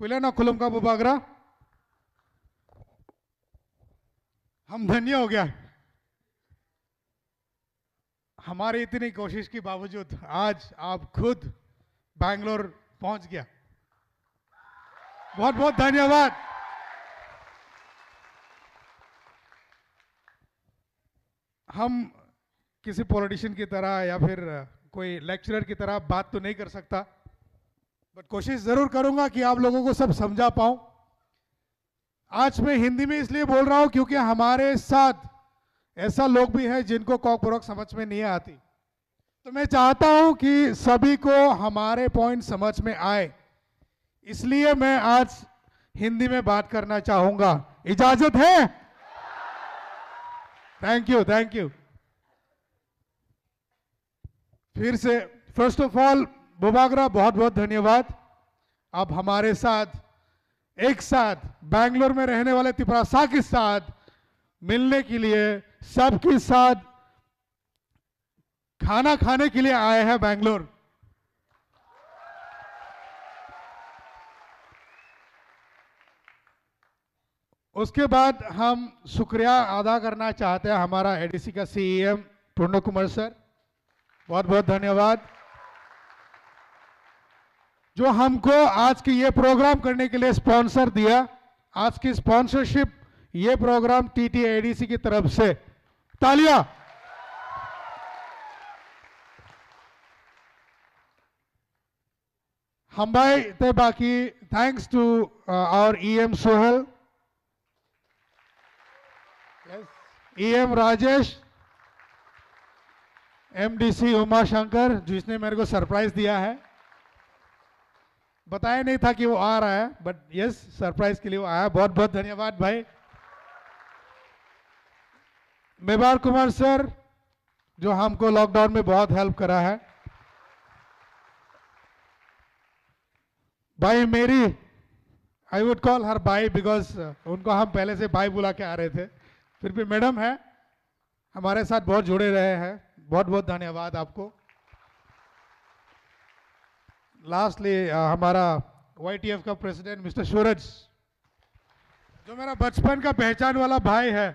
खुले ना खुलम का बुबागरा, हम धन्य हो गया। हमारी इतनी कोशिश के बावजूद आज आप खुद बैंगलोर पहुंच गया। बहुत बहुत धन्यवाद। हम किसी पॉलिटिशियन की तरह या फिर कोई लेक्चरर की तरह बात तो नहीं कर सकता, बट कोशिश जरूर करूंगा कि आप लोगों को सब समझा पाऊं। आज मैं हिंदी में इसलिए बोल रहा हूं क्योंकि हमारे साथ ऐसा लोग भी हैं जिनको कॉकबोरक समझ में नहीं आती, तो मैं चाहता हूं कि सभी को हमारे पॉइंट समझ में आए, इसलिए मैं आज हिंदी में बात करना चाहूंगा। इजाजत है? Thank you, thank you. फिर से फर्स्ट ऑफ ऑल बुबागरा बहुत बहुत धन्यवाद। आप हमारे साथ एक साथ बैंगलोर में रहने वाले तिपरासा के साथ मिलने के लिए, सबके साथ खाना खाने के लिए आए हैं बैंगलोर। उसके बाद हम शुक्रिया अदा करना चाहते हैं हमारा एडीसी का सीईएम पूर्ण कुमार सर, बहुत बहुत धन्यवाद, जो हमको आज के ये प्रोग्राम करने के लिए स्पॉन्सर दिया। आज की स्पॉन्सरशिप ये प्रोग्राम टीटीएडीसी की तरफ से, तालियां। हम भाई थे बाकी, thanks to our EM Sohel, EM Rajesh, MDC Uma Shankar, जिसने मेरे को सरप्राइज दिया है। बताया नहीं था कि वो आ रहा है, बट यस, सरप्राइज के लिए वो आया। बहुत बहुत धन्यवाद भाई। मेवाड़ कुमार सर, जो हमको लॉकडाउन में बहुत हेल्प करा है। भाई मेरी, आई वुड कॉल हर भाई बिकॉज उनको हम पहले से भाई बुला के आ रहे थे, फिर भी मैडम है, हमारे साथ बहुत जुड़े रहे हैं। बहुत बहुत धन्यवाद आपको। लास्टली हमारा वाईटीएफ का प्रेसिडेंट मिस्टर सूरज, जो मेरा बचपन का पहचान वाला भाई है,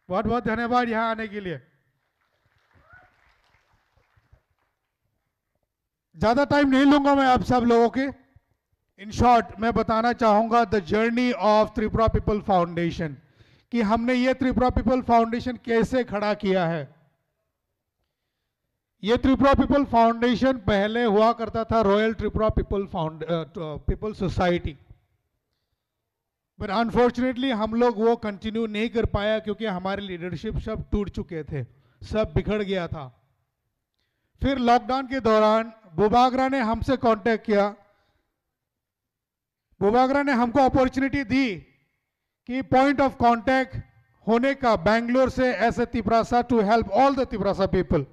बहुत बहुत धन्यवाद यहां आने के लिए। ज्यादा टाइम नहीं लूंगा मैं आप सब लोगों के। इन शॉर्ट मैं बताना चाहूंगा the journey of Tripura people foundation, कि हमने ये त्रिपुरा पीपल फाउंडेशन कैसे खड़ा किया है। ये त्रिपुरा पीपल फाउंडेशन पहले हुआ करता था royal Tripura people society, but unfortunately हम लोग वो कंटिन्यू नहीं कर पाया क्योंकि हमारे लीडरशिप सब टूट चुके थे, सब बिखर गया था। फिर लॉकडाउन के दौरान बुबागरा ने हमसे कांटेक्ट किया। बुबागरा ने हमको अपॉर्चुनिटी दी कि पॉइंट ऑफ कांटेक्ट होने का बैंगलोर से as a Tiprasa to help all the Tiprasa people.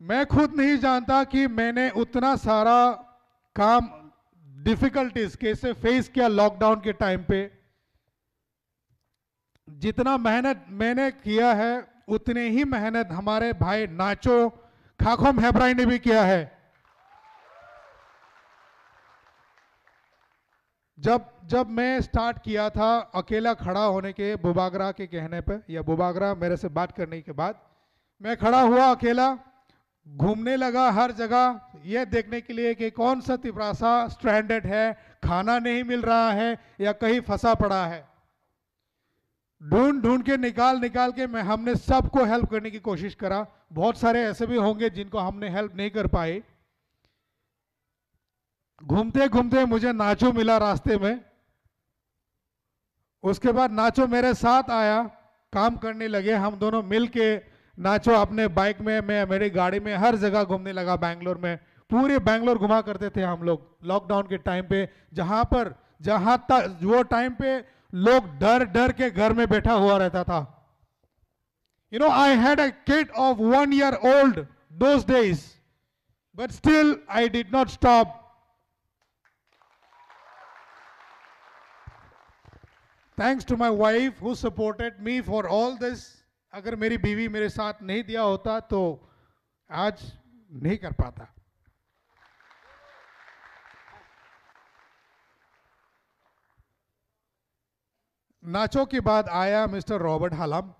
मैं खुद नहीं जानता कि मैंने उतना सारा काम, डिफिकल्टीज कैसे फेस किया लॉकडाउन के टाइम पे। जितना मेहनत मैंने किया है उतने ही मेहनत हमारे भाई नाचो खाखोम हेब्राई ने भी किया है। जब मैं स्टार्ट किया था अकेला खड़ा होने के, बुबागरा के कहने पे या बुबागरा मेरे से बात करने के बाद, मैं खड़ा हुआ अकेला, घूमने लगा हर जगह यह देखने के लिए कि कौन सा तिपरासा स्ट्रैंडेड है, खाना नहीं मिल रहा है या कहीं फंसा पड़ा है। ढूंढ ढूंढ के निकाल के हमने सबको हेल्प करने की कोशिश करा। बहुत सारे ऐसे भी होंगे जिनको हमने हेल्प नहीं कर पाए। घूमते घूमते मुझे नाचो मिला रास्ते में। उसके बाद नाचो मेरे साथ आया, काम करने लगे, हम दोनों मिलके नाचो अपने बाइक में, मैं मेरी गाड़ी में, हर जगह घूमने लगा बैंगलोर में। पूरे बैंगलोर घुमा करते थे हम लोग लॉकडाउन के टाइम पे, जहां तक वो टाइम पे लोग डर डर के घर में बैठा हुआ रहता था। You know, I had a kid of 1 year old those days, but still I did not stop. Thanks to my wife who supported me for all this. अगर मेरी बीवी मेरे साथ नहीं दिया होता तो आज नहीं कर पाता। नाचो के बाद आया मिस्टर रॉबर्ट हालाम।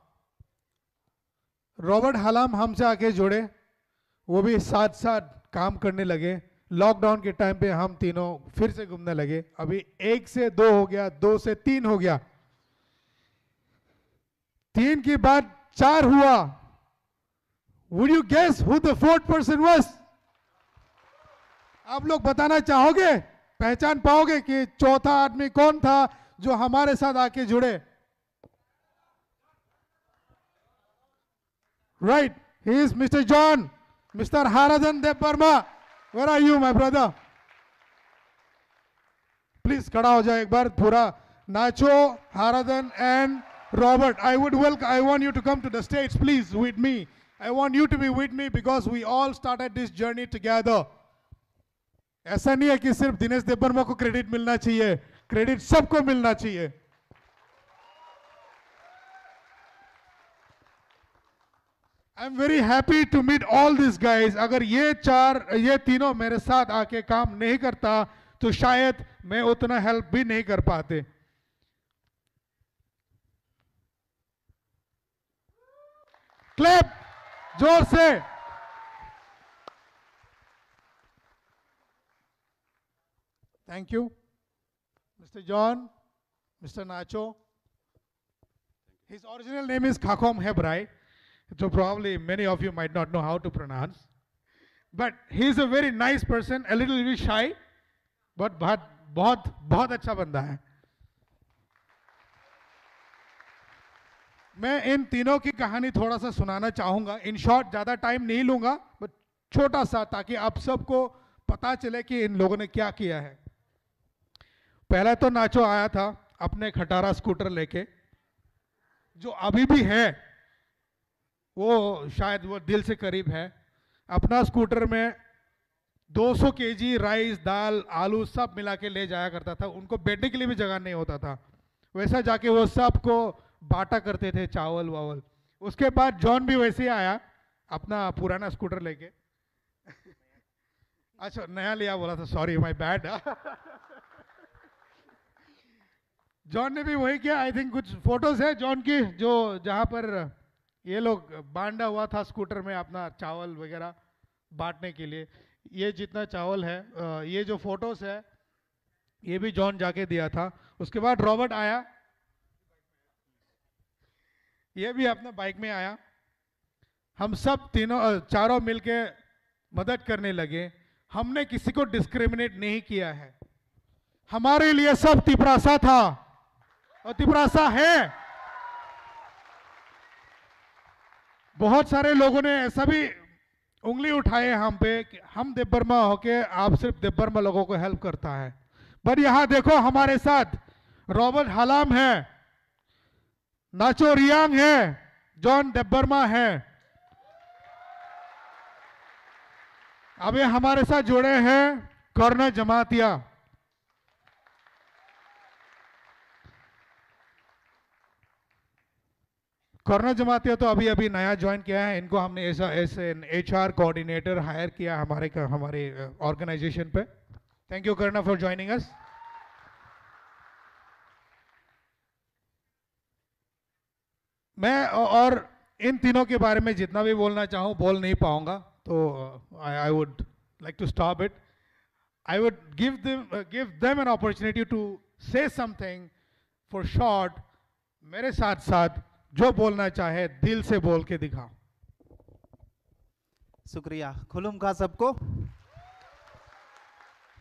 रॉबर्ट हालाम हमसे आके जुड़े, वो भी साथ साथ काम करने लगे। लॉकडाउन के टाइम पे हम तीनों फिर से घूमने लगे। अभी 1 से 2 हो गया, 2 से 3 हो गया, 3 के बाद 4 हुआ। Would you guess who the 4th person was? आप लोग बताना चाहोगे, पहचान पाओगे कि चौथा आदमी कौन था जो हमारे साथ आके जुड़े? Right, he is Mr. John, Mr. Haradan Debbarma. Where are you, my brother? Please खड़ा हो जाए एक बार पूरा। नाचो, Haradan and Robert, I want you to come to the stage, please, with me. I want you to be with me because we all started this journey together. ऐसा नहीं है कि सिर्फ दिनेश देबबर्मा को क्रेडिट मिलना चाहिए, क्रेडिट सबको मिलना चाहिए। I'm very happy to meet all these guys. अगर ये तीनों मेरे साथ आके काम नहीं करता तो शायद मैं उतना हेल्प भी नहीं कर पाते। क्लैप जोर से। Thank you, Mr. John, Mr. Nacho. His original name is Khakom Hebrai, so probably many of you might not know how to pronounce. But he is a very nice person, a little bit shy, but बहुत अच्छा बंदा है। मैं इन तीनों की कहानी थोड़ा सा सुनाना चाहूँगा। इन शॉर्ट, ज़्यादा टाइम नहीं लूँगा, बट छोटा सा, ताकि आप सबको पता चले कि इन लोगों ने क्या किया है। पहला तो नाचो आया था अपने खटारा स्कूटर लेके, जो अभी भी है, वो शायद वो दिल से करीब है। अपना स्कूटर में 200 केजी राइस, दाल, आलू सब मिला के ले जाया करता था। उनको बैठने के लिए भी जगह नहीं होता था, वैसा जाके वो सबको बांटा करते थे, चावल वावल। उसके बाद जॉन भी वैसे ही आया अपना पुराना स्कूटर लेके। अच्छा, नया लिया बोला था, सॉरी माय बैड। जॉन ने भी वही किया। आई थिंक कुछ फोटोज है जॉन की, जो जहाँ पर ये लोग बांधा हुआ था स्कूटर में अपना चावल वगैरह बांटने के लिए। ये जितना चावल है, ये जो फोटोज है, ये भी जॉन जाके दिया था। उसके बाद रॉबर्ट आया, ये भी अपने बाइक में आया। हम सब चारों मिलके मदद करने लगे। हमने किसी को डिस्क्रिमिनेट नहीं किया है। हमारे लिए सब तिपरासा था और तिपरासा है। बहुत सारे लोगों ने ऐसा भी उंगली उठाए हम पे कि हम देबबर्मा होके आप सिर्फ देबबर्मा लोगों को हेल्प करता है। पर यहां देखो, हमारे साथ रॉबर्ट हालाम है, नाचो रियांग है, जॉन देबबर्मा है। अभी हमारे साथ जुड़े हैं कर्ण जमातिया। कर्ण जमातिया तो अभी अभी नया ज्वाइन किया है। इनको हमने ऐसे HR कोऑर्डिनेटर हायर किया हमारे ऑर्गेनाइजेशन पे। Thank you Karna for joining us. मैं और इन तीनों के बारे में जितना भी बोलना चाहूँ बोल नहीं पाऊंगा, तो I would like to stop it. I would give them an opportunity to say something for short. मेरे साथ साथ जो बोलना चाहे दिल से बोल के दिखाओ। शुक्रिया। खुलुम खा सबको।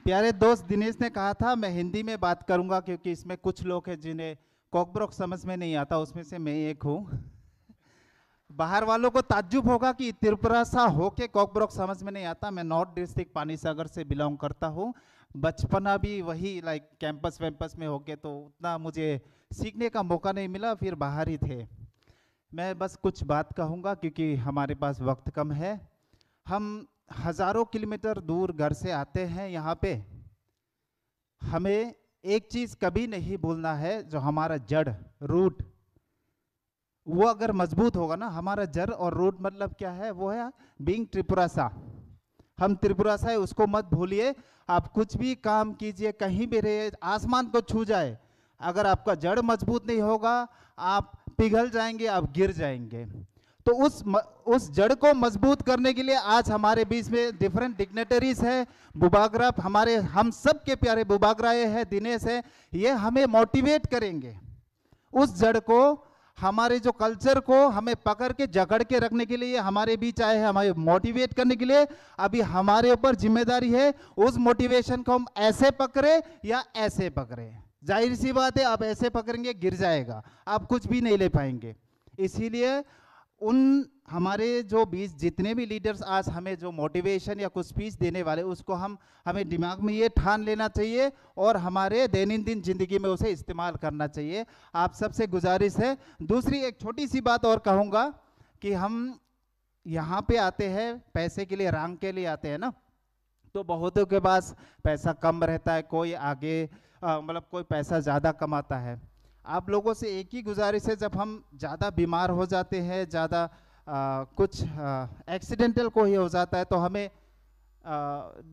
प्यारे दोस्त दिनेश ने कहा था मैं हिंदी में बात करूंगा, क्योंकि इसमें कुछ लोग हैं जिन्हें कॉकब्रोक समझ में नहीं आता, उसमें से मैं एक हूँ। बाहर वालों को ताज्जुब होगा कि त्रिपुरा सा होके कॉकब्रोक समझ में नहीं आता। मैं नॉर्थ डिस्ट्रिक्ट पानीसागर से बिलोंग करता हूँ। बचपना भी वही लाइक कैंपस वैम्पस में होके, तो उतना मुझे सीखने का मौका नहीं मिला, फिर बाहर ही थे। मैं बस कुछ बात कहूँगा क्योंकि हमारे पास वक्त कम है। हम हज़ारों किलोमीटर दूर घर से आते हैं यहाँ पे। हमें एक चीज़ कभी नहीं भूलना है, जो हमारा जड़ रूट, वो अगर मजबूत होगा ना, हमारा जड़ और रूट मतलब क्या है, वो है बीइंग त्रिपुरासा। हम त्रिपुरा से, उसको मत भूलिए। आप कुछ भी काम कीजिए, कहीं भी रहे, आसमान को छू जाए, अगर आपका जड़ मजबूत नहीं होगा आप पिघल जाएंगे, आप गिर जाएंगे। तो उस जड़ को मजबूत करने के लिए आज हमारे बीच में डिफरेंट डिग्नेटरीज है। बुबागरा, हमारे हम सब के प्यारे बुबागरा है, दिनेश है, ये हमें मोटिवेट करेंगे। उस जड़ को, हमारे जो कल्चर को हमें पकड़ के जकड़ के रखने के लिए हमारे बीच आए हैं, हमें मोटिवेट करने के लिए। अभी हमारे ऊपर जिम्मेदारी है उस मोटिवेशन को हम ऐसे पकड़े या ऐसे पकड़े। जाहिर सी बात है, आप ऐसे पकड़ेंगे गिर जाएगा, आप कुछ भी नहीं ले पाएंगे। इसीलिए उन हमारे जो बीच जितने भी लीडर्स आज हमें जो मोटिवेशन या कुछ स्पीच देने वाले, उसको हमें दिमाग में ये ठान लेना चाहिए और हमारे दैनंदिन जिंदगी में उसे इस्तेमाल करना चाहिए। आप सबसे गुजारिश है। दूसरी एक छोटी सी बात और कहूँगा कि हम यहाँ पे आते हैं पैसे के लिए, रंग के लिए आते हैं ना, तो बहुतों के पास पैसा कम रहता है, कोई आगे मतलब कोई पैसा ज़्यादा कमाता है। आप लोगों से एक ही गुजारिश है, जब हम ज़्यादा बीमार हो जाते हैं, ज़्यादा कुछ एक्सीडेंटल को ही हो जाता है, तो हमें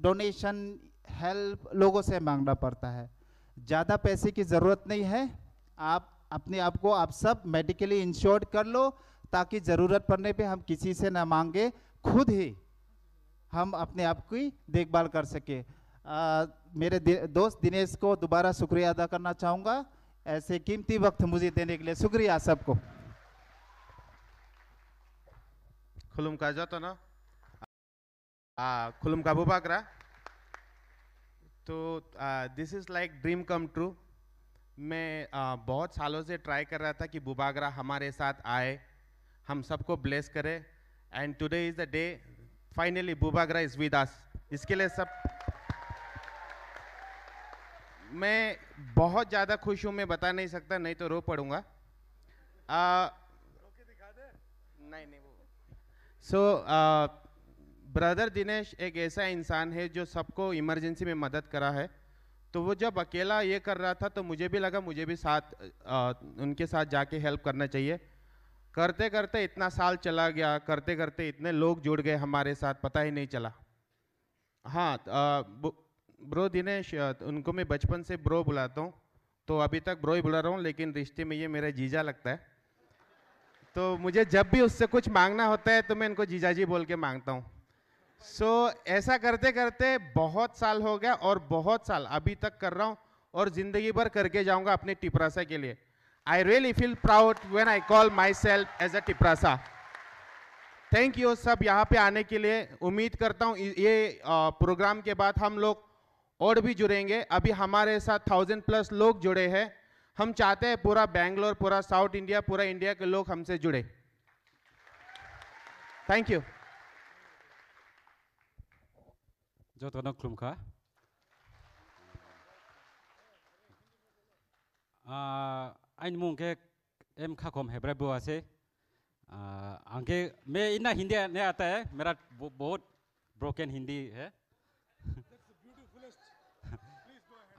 डोनेशन, हेल्प लोगों से मांगना पड़ता है। ज़्यादा पैसे की ज़रूरत नहीं है। आप अपने आप को आप सब मेडिकली इंश्योर्ड कर लो, ताकि ज़रूरत पड़ने पे हम किसी से ना मांगे, खुद ही हम अपने आप की देखभाल कर सके। मेरे दोस्त दिनेश को दोबारा शुक्रिया अदा करना चाहूँगा, ऐसे कीमती वक्त मुझे देने के लिए। शुक्रिया सबको। खुलुम का जाता ना, खुलुम का बुबागरा। तो this is like dream come true. मैं बहुत सालों से ट्राई कर रहा था कि बुबागरा हमारे साथ आए, हम सबको ब्लेस करे, and today is the day, finally Bubagra is with us. इसके लिए सब मैं बहुत ज़्यादा खुश हूँ, मैं बता नहीं सकता, नहीं तो रो पड़ूंगा। नहीं वो सो ब्रदर दिनेश एक ऐसा इंसान है जो सबको इमरजेंसी में मदद करा है। तो वो जब अकेला ये कर रहा था तो मुझे भी लगा मुझे भी साथ उनके साथ जाके हेल्प करना चाहिए। करते करते इतना साल चला गया, करते करते इतने लोग जुड़ गए हमारे साथ, पता ही नहीं चला। हाँ, ब्रो दिनेश, उनको मैं बचपन से ब्रो बुलाता हूँ, तो अभी तक ब्रो ही बुला रहा हूँ, लेकिन रिश्ते में ये मेरा जीजा लगता है। तो मुझे जब भी उससे कुछ मांगना होता है तो मैं इनको जीजाजी बोल के मांगता हूँ। सो ऐसा करते करते बहुत साल हो गया, और बहुत साल अभी तक कर रहा हूँ, और ज़िंदगी भर करके जाऊँगा अपने टिपरासा के लिए। I really feel proud when I call my self as a Tiprasa. Thank you सब यहाँ पे आने के लिए। उम्मीद करता हूँ ये प्रोग्राम के बाद हम लोग और भी जुड़ेंगे। अभी हमारे साथ 1000+ लोग जुड़े हैं। हम चाहते हैं पूरा बेंगलोर, पूरा साउथ इंडिया, पूरा इंडिया के लोग हमसे जुड़े। Thank you. जो तो नक खुलुम खा आइन मुंग के एम खाकोम हेब्रे बुआ से आंके मैं इतना हिंदी नहीं आता है, मेरा बहुत ब्रोकन हिंदी है।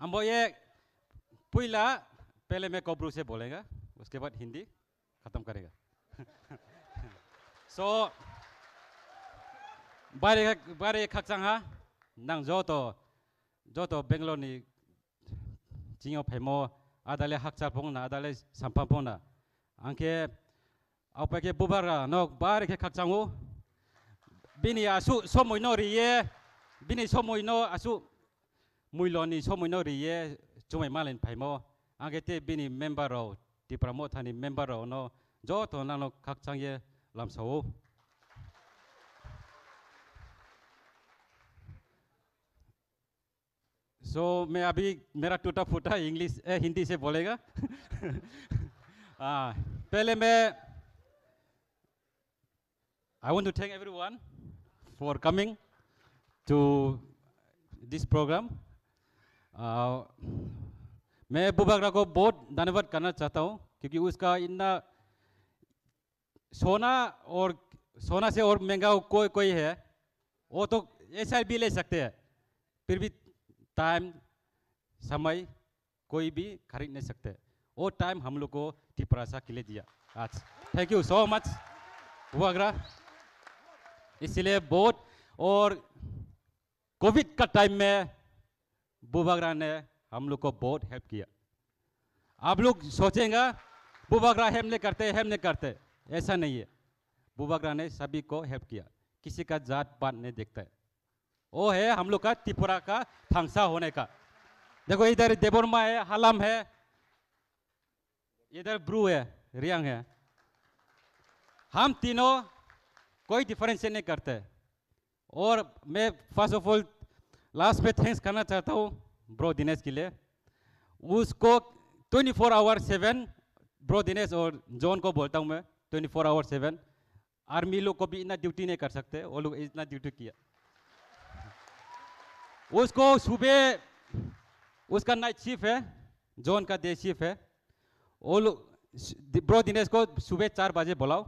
हम ये पुइला पहले मैं कोब्रू से बोलेगा, उसके बाद हिंदी खत्म करेगा। सो बारे खक्चंगा नंग जो तो बेंगलोर नि जिंगो फेमो आदाले हक्चा पोंगना आदाले संपा पोंगना आंके आप के बुबारा नो बारे के खक्चंगो बिनी आसु सोमुइनो रिये बिनी सोमुइनो आसु मुइलोनी सोमुइनो रिये जुमै मालेन फेमो आंके ते बिनी मेंबर रो टिप्रामो थानी मेंबर रो नो जो तो नानो खक्चंगे लामसो। सो मैं अभी मेरा टूटा फूटा इंग्लिश हिंदी से बोलेगा। पहले मैं I want to thank everyone for coming to this program. मैं बुबागरा को बहुत धन्यवाद करना चाहता हूँ, क्योंकि उसका इतना सोना से और महंगा कोई है, वो तो ऐसा भी ले सकते हैं, फिर भी टाइम समय कोई भी खरीद नहीं सकते। वो टाइम हम लोग को टिपरासा के लिए दिया आज। Thank you so much Bubagra. इसलिए बहुत, और कोविड का टाइम में बुबागरा ने हम लोग को बहुत हेल्प किया। आप लोग सोचेंगे बुबागरा हेल्प नहीं करते, ऐसा नहीं है। बुबागरा ने सभी को हेल्प किया, किसी का जात पात नहीं देखता है। वो है हम लोग का त्रिपुरा का थांगसा होने का। देखो इधर देवरमा है, हालाम है, इधर ब्रू है, रियांग है। हम तीनों कोई डिफरेंस नहीं करते। और मैं फर्स्ट ऑफ ऑल लास्ट में थैंक्स करना चाहता हूँ ब्रो दिनेश के लिए। उसको 24 आवर 7 ब्रो दिनेश और जॉन को बोलता हूँ मैं, 24 आवर 7। आर्मी लोग को भी इतना ड्यूटी नहीं कर सकते, वो लोग इतना ड्यूटी किया। उसको सुबह, उसका नाइट शिफ्ट है, जॉन का डे शिफ्ट है। वो लोग ब्रो दिनेश को सुबह 4 बजे बुलाओ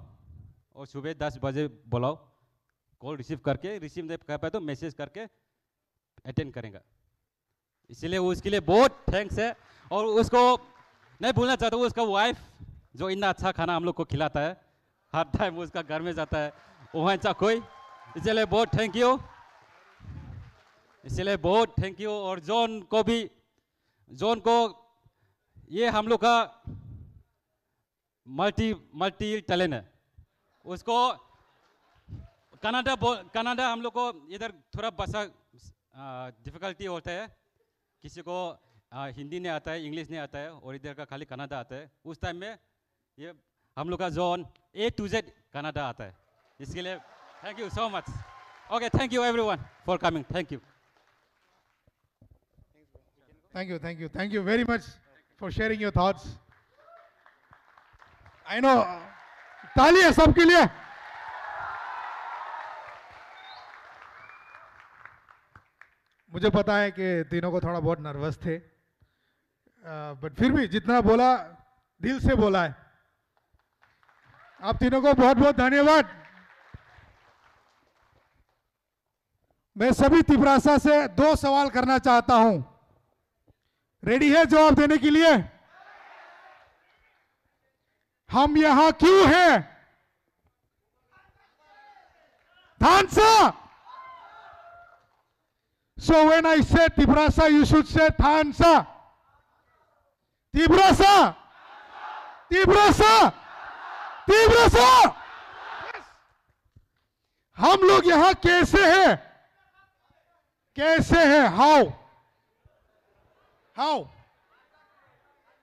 और सुबह 10 बजे बुलाओ, कॉल रिसीव करके, रिसीव नहीं कर पाए तो मैसेज करके अटेंड करेंगे। इसलिए उसके लिए बहुत थैंक्स है। और उसको नहीं भूलना चाहता हूँ, उसका वाइफ जो इतना अच्छा खाना हम लोग को खिलाता है, हर टाइम उसका घर में जाता है वहाँ चा कोई, इसलिए बहुत थैंक यू, इसलिए बहुत थैंक यू। और जॉन को भी, जॉन को ये हम लोग का मल्टी टैलेंट है। उसको कनाडा हम लोग को इधर थोड़ा भाषा डिफिकल्टी होता है, किसी को हिंदी नहीं आता है, इंग्लिश नहीं आता है, और इधर का खाली कनाडा आता है। उस टाइम में ये हम लोग का John A to Z Canada आता है। इसके लिए thank you so much. Okay, thank you everyone for coming. Thank you, thank you very much for sharing your thoughts. I know, ताली है सबके लिए। मुझे पता है कि तीनों को थोड़ा बहुत नर्वस थे, बट फिर भी जितना बोला दिल से बोला है। आप तीनों को बहुत बहुत धन्यवाद। मैं सभी तिब्रासा से 2 सवाल करना चाहता हूं। रेडी है जवाब देने के लिए? हम यहां क्यों हैं? थानसा। So when I say Tibrasa, you should say Thansa. Tibrasa. Tibrasa. Tibrasa. हम लोग यहां कैसे हैं? कैसे हैं? How?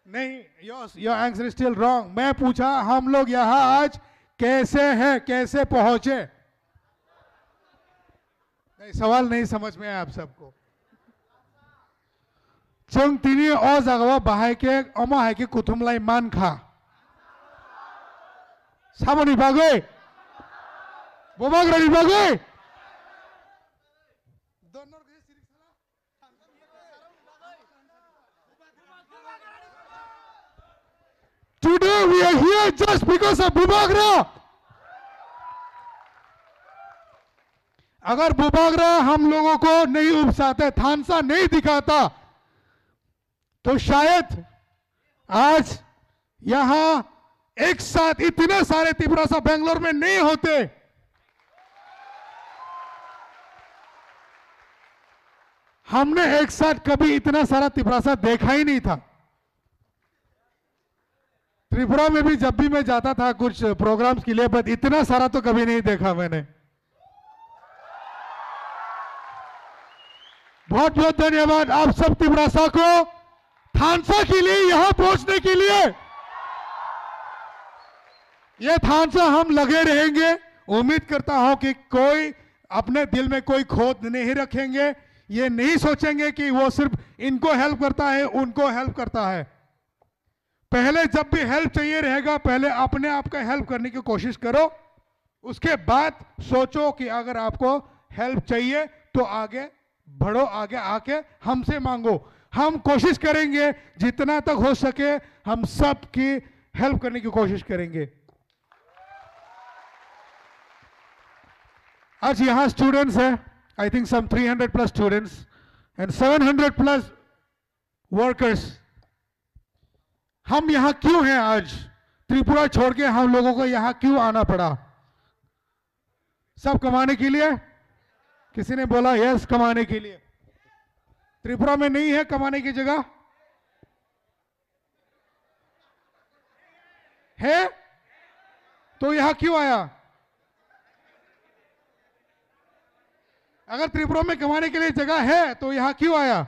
नहीं, your answer is still wrong. मैं पूछा हम लोग यहां आज कैसे हैं, कैसे पहुंचे? नहीं, सवाल नहीं समझ में आया आप सबको। चंग तिनी ओ जगवा बाहाय के अमा है के कुथुमलाई मान खा सामनी बागै बोबाग्रानी बागै Today we are here just because of Bubagra. अगर बुबागरा हम लोगों को नहीं उपसाते, थानसा नहीं दिखाता, तो शायद आज यहां एक साथ इतने सारे तिब्रासा बेंगलोर में नहीं होते। हमने एक साथ कभी इतना सारा तिब्रासा देखा ही नहीं था। त्रिपुरा में भी जब भी मैं जाता था कुछ प्रोग्राम्स के लिए, बट इतना सारा तो कभी नहीं देखा मैंने। बहुत बहुत धन्यवाद आप सब तिब्रासा को थानसा के लिए, यहां पहुंचने के लिए। ये थानसा हम लगे रहेंगे। उम्मीद करता हूं कि कोई अपने दिल में कोई खोट नहीं रखेंगे, ये नहीं सोचेंगे कि वो सिर्फ इनको हेल्प करता है, उनको हेल्प करता है। पहले जब भी हेल्प चाहिए रहेगा, पहले अपने आप का हेल्प करने की कोशिश करो, उसके बाद सोचो कि अगर आपको हेल्प चाहिए तो आगे बढ़ो, आगे आके हमसे मांगो। हम कोशिश करेंगे जितना तक हो सके, हम सब की हेल्प करने की कोशिश करेंगे। आज यहां स्टूडेंट्स हैं, I think some 300 plus students and 700 plus workers. हम यहां क्यों हैं आज? त्रिपुरा छोड़ के हम लोगों को यहां क्यों आना पड़ा? सब कमाने के लिए? किसी ने बोला यस कमाने के लिए। त्रिपुरा में नहीं है कमाने की जगह? है तो यहां क्यों आया? अगर त्रिपुरा में कमाने के लिए जगह है तो यहां क्यों आया?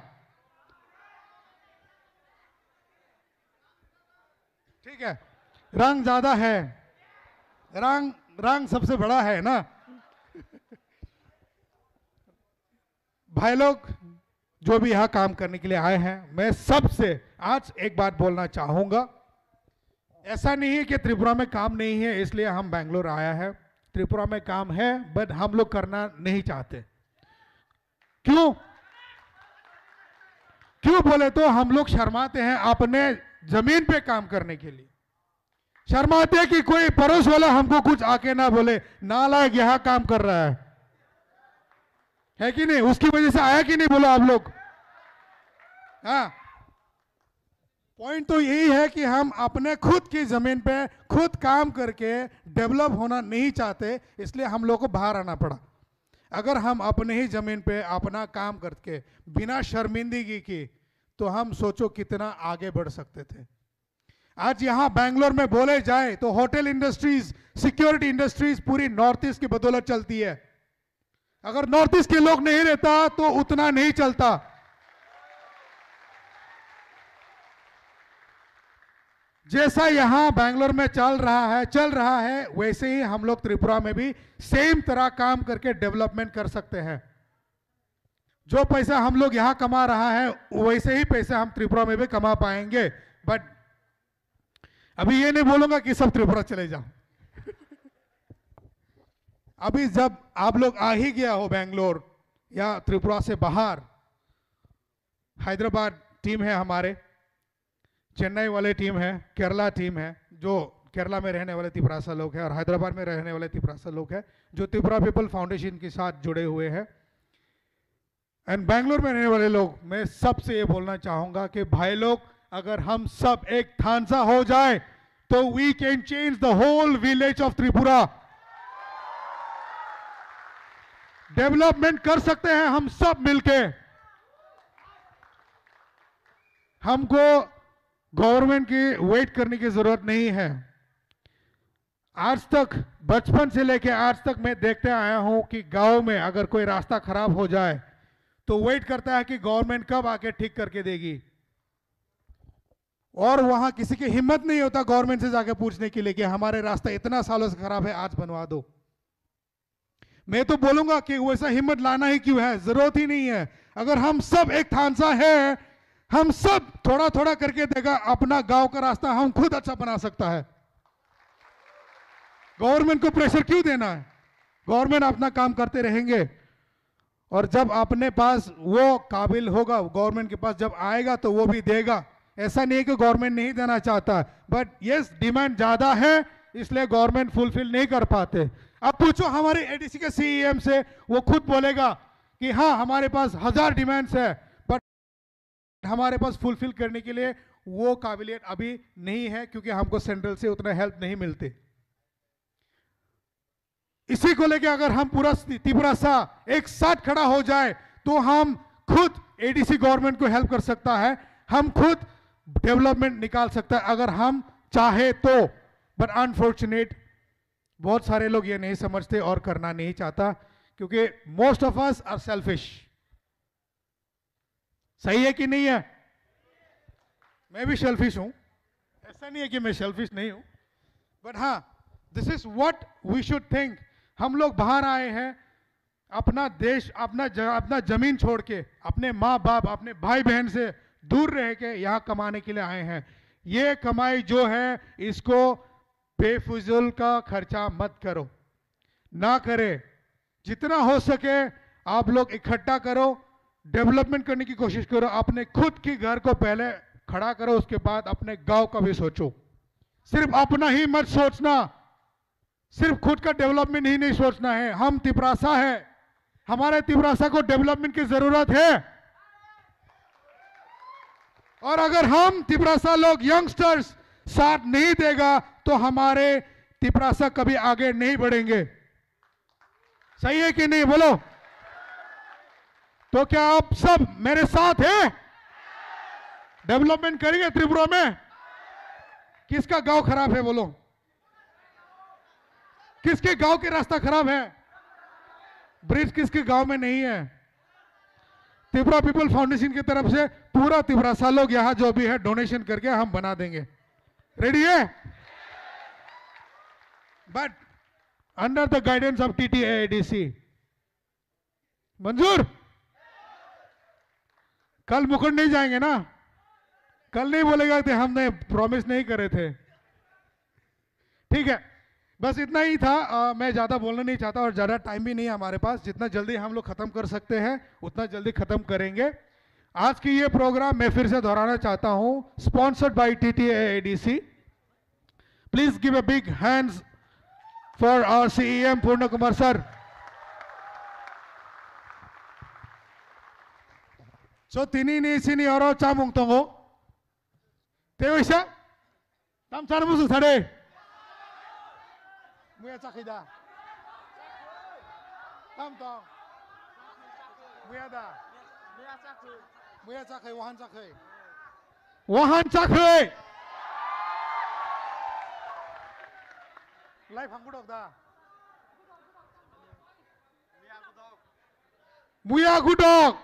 ठीक है, रंग ज्यादा है, रंग सबसे बड़ा है ना। भाई लोग जो भी यहां काम करने के लिए आए हैं, मैं सबसे आज एक बात बोलना चाहूंगा। ऐसा नहीं है कि त्रिपुरा में काम नहीं है इसलिए हम बैंगलोर आया है। त्रिपुरा में काम है बट हम लोग करना नहीं चाहते। क्यों बोले तो हम लोग शर्माते हैं अपने जमीन पे काम करने के लिए। शर्माते हैं कि कोई पड़ोस वाला हमको कुछ आके ना बोले नालायक यहां काम कर रहा है कि नहीं? उसकी वजह से आया कि नहीं बोलो आप लोग? हाँ, पॉइंट तो यही है कि हम अपने खुद की जमीन पे खुद काम करके डेवलप होना नहीं चाहते, इसलिए हम लोग को बाहर आना पड़ा। अगर हम अपने ही जमीन पे अपना काम करके बिना शर्मिंदगी की, तो हम सोचो कितना आगे बढ़ सकते थे। आज यहां बैंगलोर में बोले जाए तो होटल इंडस्ट्रीज, सिक्योरिटी इंडस्ट्रीज पूरी नॉर्थ ईस्ट की बदौलत चलती है। अगर नॉर्थ ईस्ट के लोग नहीं रहता तो उतना नहीं चलता। जैसा यहां बैंगलोर में चल रहा है वैसे ही हम लोग त्रिपुरा में भी सेम तरह काम करके डेवलपमेंट कर सकते हैं। जो पैसा हम लोग यहां कमा रहा है वैसे ही पैसा हम त्रिपुरा में भी कमा पाएंगे। बट अभी ये नहीं बोलूंगा कि सब त्रिपुरा चले जाओ। अभी जब आप लोग आ ही गया हो बैंगलोर या त्रिपुरा से बाहर, हैदराबाद टीम है हमारे, चेन्नई वाले टीम है, केरला टीम है, जो केरला में रहने वाले त्रिपुरासा लोग हैं, और हैदराबाद में रहने वाले त्रिपुरासा लोग हैं जो त्रिपुरा पीपल फाउंडेशन के साथ जुड़े हुए हैं, एंड बैंगलोर में रहने वाले लोग। मैं सबसे ये बोलना चाहूंगा कि भाई लोग, अगर हम सब एक थानसा हो जाए तो we can change the whole village of Tripura. Development कर सकते हैं हम सब मिलके। हमको गवर्नमेंट की वेट करने की जरूरत नहीं है। आज तक, बचपन से लेकर आज तक मैं देखते आया हूं कि गांव में अगर कोई रास्ता खराब हो जाए तो वेट करता है कि गवर्नमेंट कब आके ठीक करके देगी, और वहां किसी की हिम्मत नहीं होता गवर्नमेंट से जाके पूछने के लिए कि हमारे रास्ता इतना सालों से खराब है, आज बनवा दो। मैं तो बोलूंगा कि वैसा हिम्मत लाना ही क्यों है, जरूरत ही नहीं है। अगर हम सब एक थानसा है, हम सब थोड़ा थोड़ा करके देगा अपना गांव का रास्ता हम खुद अच्छा बना सकता है। गवर्नमेंट को प्रेशर क्यों देना है? गवर्नमेंट अपना काम करते रहेंगे, और जब अपने पास वो काबिल होगा, गवर्नमेंट के पास जब आएगा तो वो भी देगा। ऐसा नहीं है कि गवर्नमेंट नहीं देना चाहता, बट यस डिमांड ज्यादा है इसलिए गवर्नमेंट फुलफिल नहीं कर पाते। अब पूछो हमारे एडीसी के सीईएम से, वो खुद बोलेगा कि हाँ हमारे पास 1000 डिमांड्स है, बट हमारे पास फुलफिल करने के लिए वो काबिलियत अभी नहीं है, क्योंकि हमको सेंट्रल से उतना हेल्प नहीं मिलती। इसी को लेकर अगर हम पूरा त्रिपुरा सा एक साथ खड़ा हो जाए तो हम खुद एडीसी गवर्नमेंट को हेल्प कर सकता है, हम खुद डेवलपमेंट निकाल सकता है अगर हम चाहे तो। बट अनफॉर्चुनेट बहुत सारे लोग ये नहीं समझते और करना नहीं चाहता, क्योंकि most of us are selfish. सही है कि नहीं है? मैं भी सेल्फिश हूं, ऐसा नहीं है कि मैं सेल्फिश नहीं हूं, बट हाँ this is what we should think. हम लोग बाहर आए हैं अपना देश, अपना जमीन छोड़ के, अपने माँ बाप, अपने भाई बहन से दूर रह के यहाँ कमाने के लिए आए हैं। ये कमाई जो है इसको बेफिजूल का खर्चा मत करो, ना करे। जितना हो सके आप लोग इकट्ठा करो, डेवलपमेंट करने की कोशिश करो, अपने खुद के घर को पहले खड़ा करो, उसके बाद अपने गांव का भी सोचो। सिर्फ अपना ही मत सोचना, सिर्फ खुद का डेवलपमेंट ही नहीं सोचना है। हम त्रिपुरासा है, हमारे त्रिपुरासा को डेवलपमेंट की जरूरत है, और अगर हम त्रिपुरासा लोग यंगस्टर्स साथ नहीं देगा तो हमारे त्रिपुरासा कभी आगे नहीं बढ़ेंगे। सही है कि नहीं बोलो? तो क्या आप सब मेरे साथ हैं? डेवलपमेंट करेंगे त्रिपुरा में? किसका गांव खराब है बोलो? किसके गांव के रास्ता खराब है? ब्रिज किसके गांव में नहीं है? त्रिपुरा पीपल फाउंडेशन की तरफ से पूरा त्रिपुरा लोग यहां जो भी है डोनेशन करके हम बना देंगे। रेडी है? But under the guidance of TTAADC। मंजूर? कल मुकुट नहीं जाएंगे ना? कल नहीं बोलेगा कि हमने प्रॉमिस नहीं करे थे। ठीक है, बस इतना ही था। मैं ज़्यादा बोलना नहीं चाहता और ज़्यादा टाइम भी नहीं है हमारे पास। जितना जल्दी हम लोग ख़त्म कर सकते हैं उतना जल्दी ख़त्म करेंगे। आज की ये प्रोग्राम मैं फिर से दोहराना चाहता हूँ, sponsored by TTAADC। Please give a big hands for our CEM Purna Kumar sir. So tinini sini oro chamung tongo. Teo isa? Tam char musu thare. Muya chakida. Tam tong. Muya da. Muya chakhe. Wahan chakhe. Wahan chakhe. Life hangudok da. Muya gudok.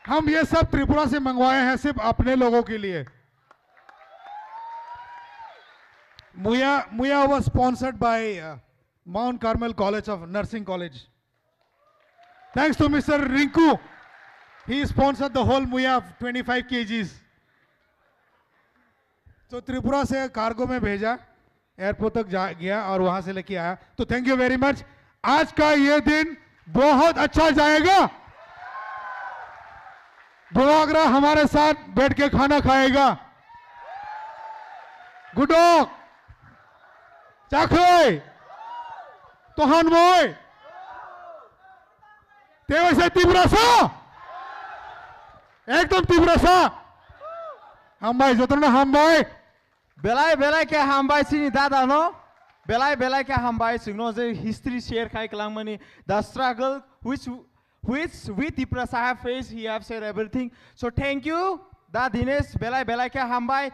हम ये सब त्रिपुरा से मंगवाए हैं सिर्फ अपने लोगों के लिए। मुया was sponsored by Mount Carmel College of Nursing College. Thanks to Mr. Rinku, he sponsored the whole Muya 25 kgs. तो त्रिपुरा से कार्गो में भेजा, एयरपोर्ट तक गया और वहां से लेके आया। तो थैंक यू वेरी मच। आज का ये दिन बहुत अच्छा जाएगा। बुआगरा हमारे साथ बैठ के खाना खाएगा। गुडोक चाखोय तो हनमोय तेरे से तिब्रसा एकदम तिब्रसा हम भाई जोतना हम भाई बेलाय क्या हम भाई सिनी दादा नो बेलाय क्या हम भाई सिग्नो जे हिस्ट्री शेयर खाई कलांग मनी the struggle which with Tripura have faced, he have said everything. So thank you, Da Dinesh, Belai Kya Hambai.